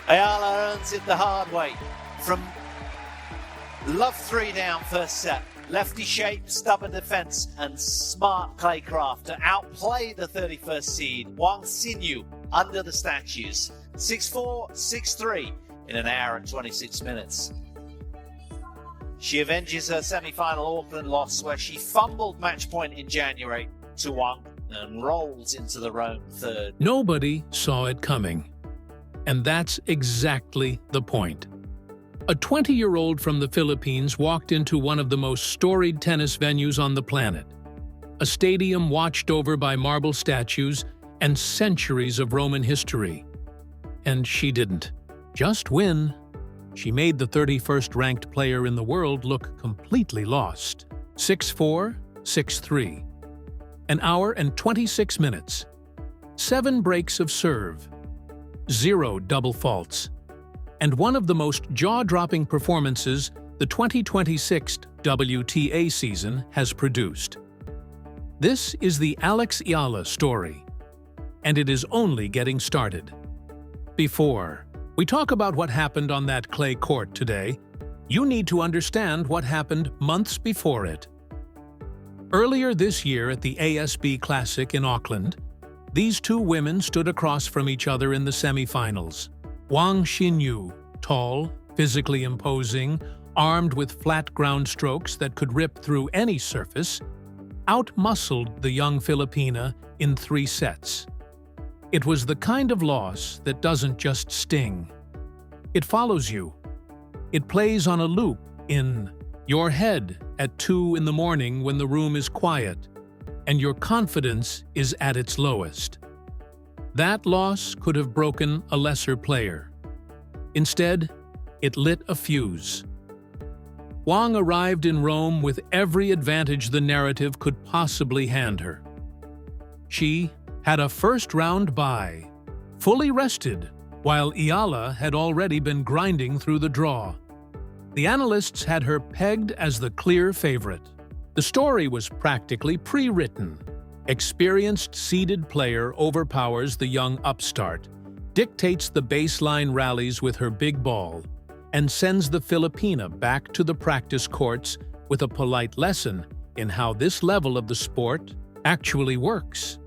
Eala earns it the hard way from love 3 down first set. Lefty shape, stubborn defense, and smart claycraft to outplay the 31st seed, Wang Xinyu, under the statues. 6-4, 6-3 in an hour and 26 minutes. She avenges her semi-final Auckland loss where she fumbled match point in January to Wang and rolls into the Rome third. Nobody saw it coming. And that's exactly the point. A 20-year-old from the Philippines walked into one of the most storied tennis venues on the planet. A stadium watched over by marble statues and centuries of Roman history. And she didn't just win. She made the 31st ranked player in the world look completely lost. 6-4, 6-3. An hour and 26 minutes. 7 breaks of serve. 0 double faults. And one of the most jaw-dropping performances the 2026 WTA season has produced. This is the Alex Eala story, and it is only getting started. Before we talk about what happened on that clay court today, you need to understand what happened months before it. Earlier this year at the ASB Classic in Auckland, these two women stood across from each other in the semi-finals. Wang Xinyu, tall, physically imposing, armed with flat ground strokes that could rip through any surface, out-muscled the young Filipina in 3 sets. It was the kind of loss that doesn't just sting. It follows you. It plays on a loop in your head at 2 in the morning when the room is quiet and your confidence is at its lowest. That loss could have broken a lesser player. Instead, it lit a fuse. Wang arrived in Rome with every advantage the narrative could possibly hand her. She had a first-round bye, fully rested, while Eala had already been grinding through the draw. The analysts had her pegged as the clear favorite. The story was practically pre-written. Experienced seeded player overpowers the young upstart, dictates the baseline rallies with her big ball, and sends the Filipina back to the practice courts with a polite lesson in how this level of the sport actually works.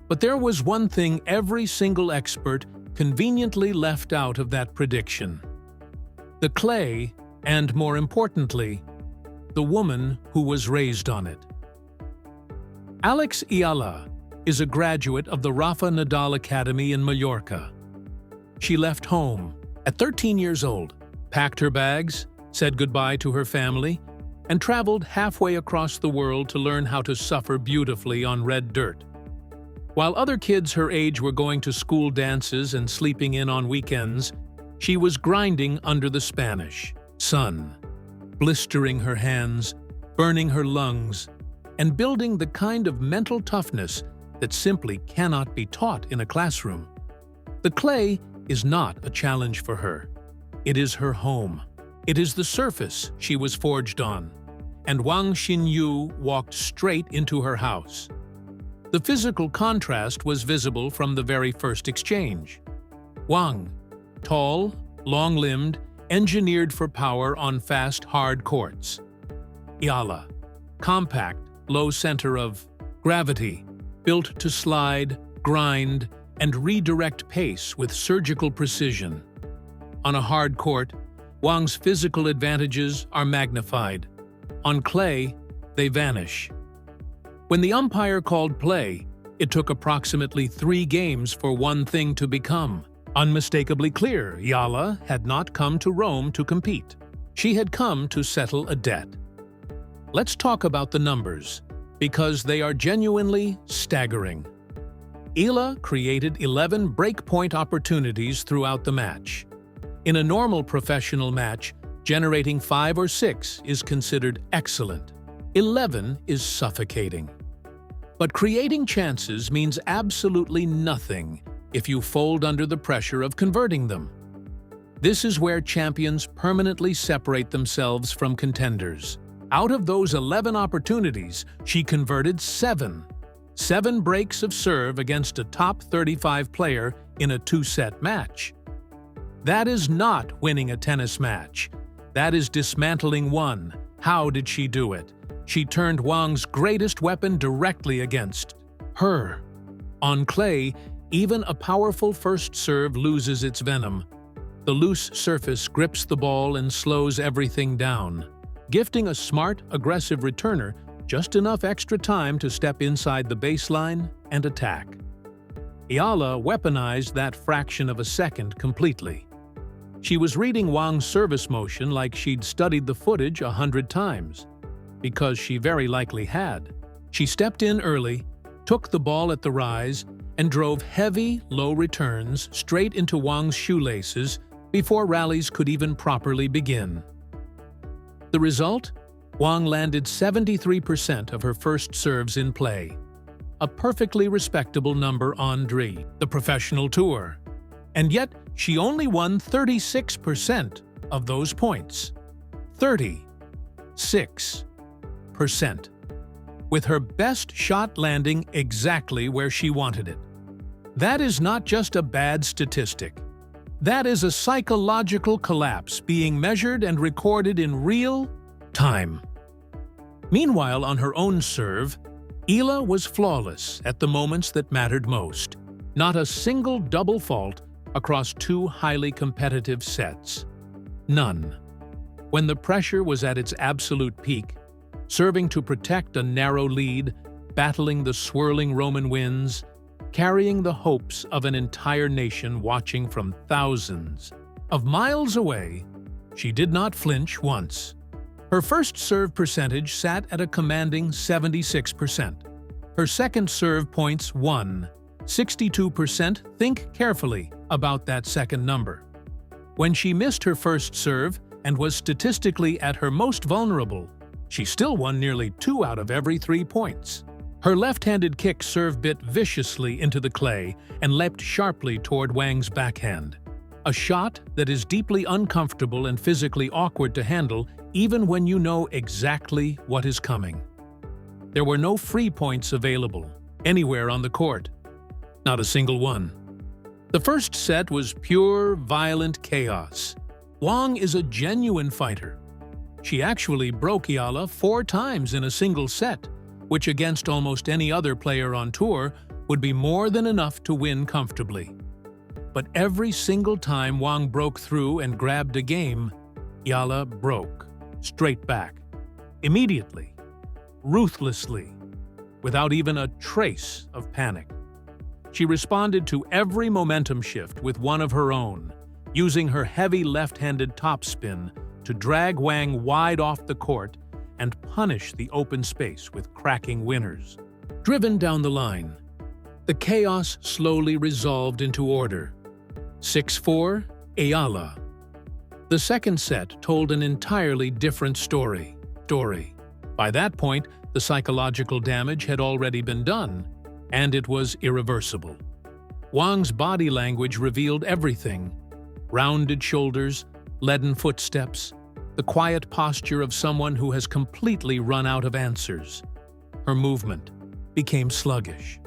But there was one thing every single expert conveniently left out of that prediction. The clay, and more importantly, the woman who was raised on it. Alex Eala is a graduate of the Rafa Nadal Academy in Mallorca. She left home at 13 years old, packed her bags, said goodbye to her family, and traveled halfway across the world to learn how to suffer beautifully on red dirt. While other kids her age were going to school dances and sleeping in on weekends, she was grinding under the Spanish sun, blistering her hands, burning her lungs, and building the kind of mental toughness that simply cannot be taught in a classroom. The clay is not a challenge for her. It is her home. It is the surface she was forged on. And Wang Xinyu walked straight into her house. The physical contrast was visible from the very first exchange. Wang, tall, long-limbed, engineered for power on fast, hard courts. Eala, compact, low center of gravity, built to slide, grind, and redirect pace with surgical precision. On a hard court, Wang's physical advantages are magnified. On clay, they vanish. When the umpire called play, it took approximately 3 games for one thing to become unmistakably clear. Eala had not come to Rome to compete. She had come to settle a debt. Let's talk about the numbers, because they are genuinely staggering. Eala created 11 breakpoint opportunities throughout the match. In a normal professional match, generating 5 or 6 is considered excellent. 11 is suffocating. But creating chances means absolutely nothing if you fold under the pressure of converting them. This is where champions permanently separate themselves from contenders. Out of those 11 opportunities, she converted 7. 7 breaks of serve against a top 35 player in a 2-set match. That is not winning a tennis match. That is dismantling one. How did she do it? She turned Wang's greatest weapon directly against her. On clay, even a powerful first serve loses its venom. The loose surface grips the ball and slows everything down, gifting a smart, aggressive returner just enough extra time to step inside the baseline and attack. Eala weaponized that fraction of a second completely. She was reading Wang's service motion like she'd studied the footage 100 times. Because she very likely had. She stepped in early, took the ball at the rise, and drove heavy, low returns straight into Wang's shoelaces before rallies could even properly begin. The result? Wang landed 73% of her first serves in play. A perfectly respectable number on the professional tour. And yet, she only won 36% of those points. 36%. With her best shot landing exactly where she wanted it. That is not just a bad statistic. That is a psychological collapse being measured and recorded in real time. Meanwhile, on her own serve, Eala was flawless at the moments that mattered most. Not a single double fault across two highly competitive sets. None. When the pressure was at its absolute peak, serving to protect a narrow lead, battling the swirling Roman winds, carrying the hopes of an entire nation watching from thousands of miles away, she did not flinch once. Her first serve percentage sat at a commanding 76%. Her second serve points won, 62%. Think carefully about that second number. When she missed her first serve and was statistically at her most vulnerable, she still won nearly 2 out of every 3 points. Her left-handed kick serve bit viciously into the clay and leapt sharply toward Wang's backhand. A shot that is deeply uncomfortable and physically awkward to handle even when you know exactly what is coming. There were no free points available anywhere on the court. Not a single one. The first set was pure, violent chaos. Wang is a genuine fighter. She actually broke Eala 4 times in a single set, which against almost any other player on tour would be more than enough to win comfortably. But every single time Wang broke through and grabbed a game, Eala broke, straight back, immediately, ruthlessly, without even a trace of panic. She responded to every momentum shift with one of her own, using her heavy left-handed topspin to drag Wang wide off the court and punish the open space with cracking winners. Driven down the line, the chaos slowly resolved into order. 6-4, Eala. The second set told an entirely different story. By that point, the psychological damage had already been done, and it was irreversible. Wang's body language revealed everything. Rounded shoulders, leaden footsteps, the quiet posture of someone who has completely run out of answers. Her movement became sluggish.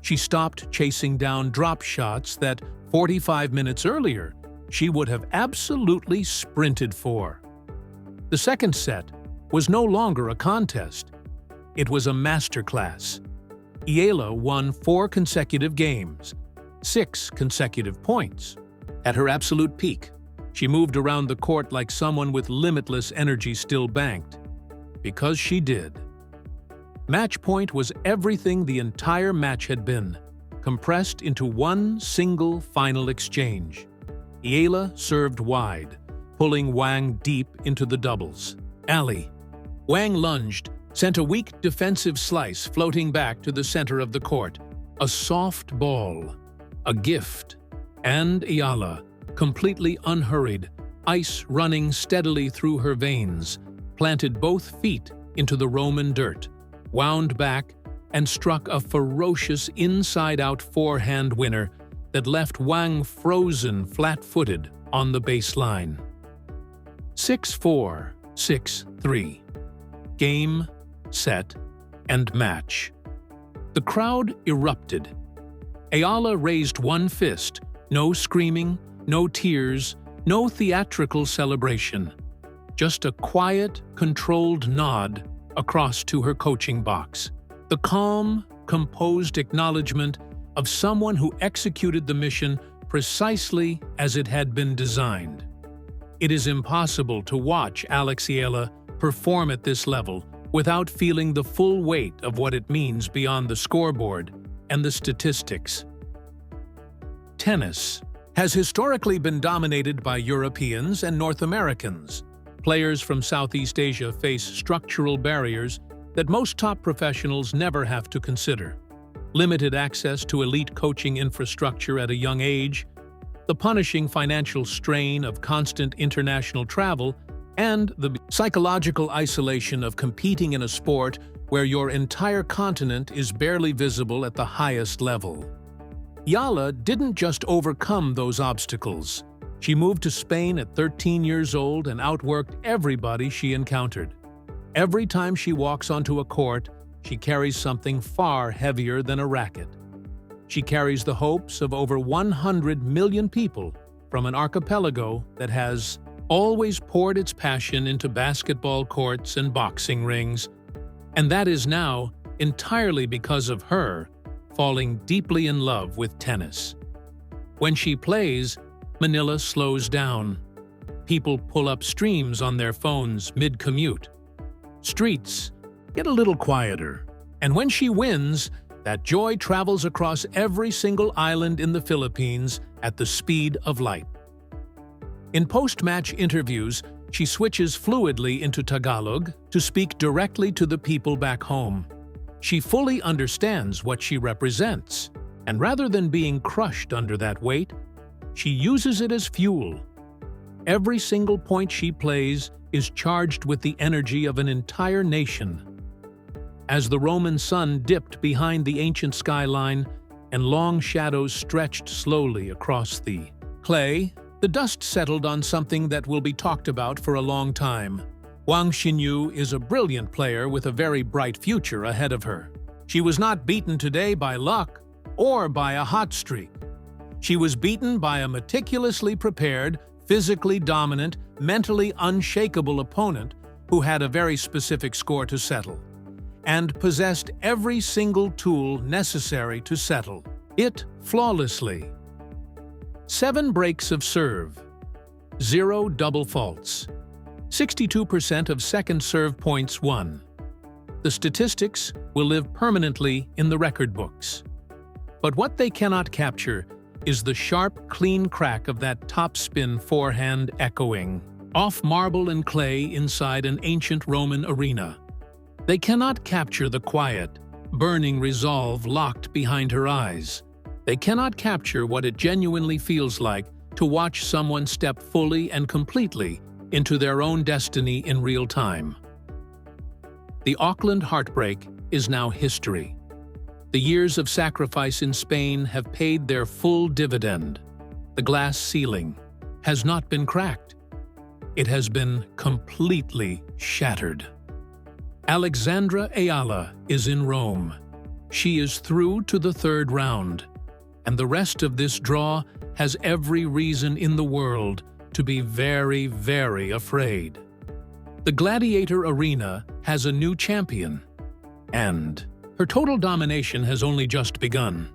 She stopped chasing down drop shots that 45 minutes earlier she would have absolutely sprinted for. The second set was no longer a contest. It was a masterclass. Eala won 4 consecutive games, 6 consecutive points. At her absolute peak, she moved around the court like someone with limitless energy still banked. Because she did. Match point was everything the entire match had been, compressed into one single final exchange. Eala served wide, pulling Wang deep into the doubles. Alley. Wang lunged, sent a weak defensive slice floating back to the center of the court. A soft ball. A gift. And Eala, completely unhurried, ice running steadily through her veins, planted both feet into the Roman dirt, wound back, and struck a ferocious inside-out forehand winner that left Wang frozen flat-footed on the baseline. 6-4, 6-3. Game, set, and match. The crowd erupted. Eala raised one fist, no screaming, No tears, no theatrical celebration. Just a quiet, controlled nod across to her coaching box. The calm, composed acknowledgement of someone who executed the mission precisely as it had been designed. It is impossible to watch Alex Eala perform at this level without feeling the full weight of what it means beyond the scoreboard and the statistics. Tennis has historically been dominated by Europeans and North Americans. Players from Southeast Asia face structural barriers that most top professionals never have to consider. Limited access to elite coaching infrastructure at a young age, the punishing financial strain of constant international travel, and the psychological isolation of competing in a sport where your entire continent is barely visible at the highest level. Eala didn't just overcome those obstacles. She moved to Spain at 13 years old and outworked everybody she encountered. Every time she walks onto a court, she carries something far heavier than a racket. She carries the hopes of over 100 million people from an archipelago that has always poured its passion into basketball courts and boxing rings, and that is now entirely because of her falling deeply in love with tennis. When she plays, Manila slows down. People pull up streams on their phones mid-commute. Streets get a little quieter, and when she wins, that joy travels across every single island in the Philippines at the speed of light. In post-match interviews, she switches fluidly into Tagalog to speak directly to the people back home. She fully understands what she represents, and rather than being crushed under that weight, she uses it as fuel. Every single point she plays is charged with the energy of an entire nation. As the Roman sun dipped behind the ancient skyline and long shadows stretched slowly across the clay, the dust settled on something that will be talked about for a long time. Wang Xinyu is a brilliant player with a very bright future ahead of her. She was not beaten today by luck or by a hot streak. She was beaten by a meticulously prepared, physically dominant, mentally unshakable opponent who had a very specific score to settle, and possessed every single tool necessary to settle it flawlessly. 7 breaks of serve, 0 double faults, 62% of second serve points won. The statistics will live permanently in the record books. But what they cannot capture is the sharp, clean crack of that topspin forehand echoing off marble and clay inside an ancient Roman arena. They cannot capture the quiet, burning resolve locked behind her eyes. They cannot capture what it genuinely feels like to watch someone step fully and completely into their own destiny in real time. The Auckland heartbreak is now history. The years of sacrifice in Spain have paid their full dividend. The glass ceiling has not been cracked. It has been completely shattered. Alexandra Eala is in Rome. She is through to the 3rd round, and the rest of this draw has every reason in the world to be very, very afraid. The Gladiator Arena has a new champion, and her total domination has only just begun.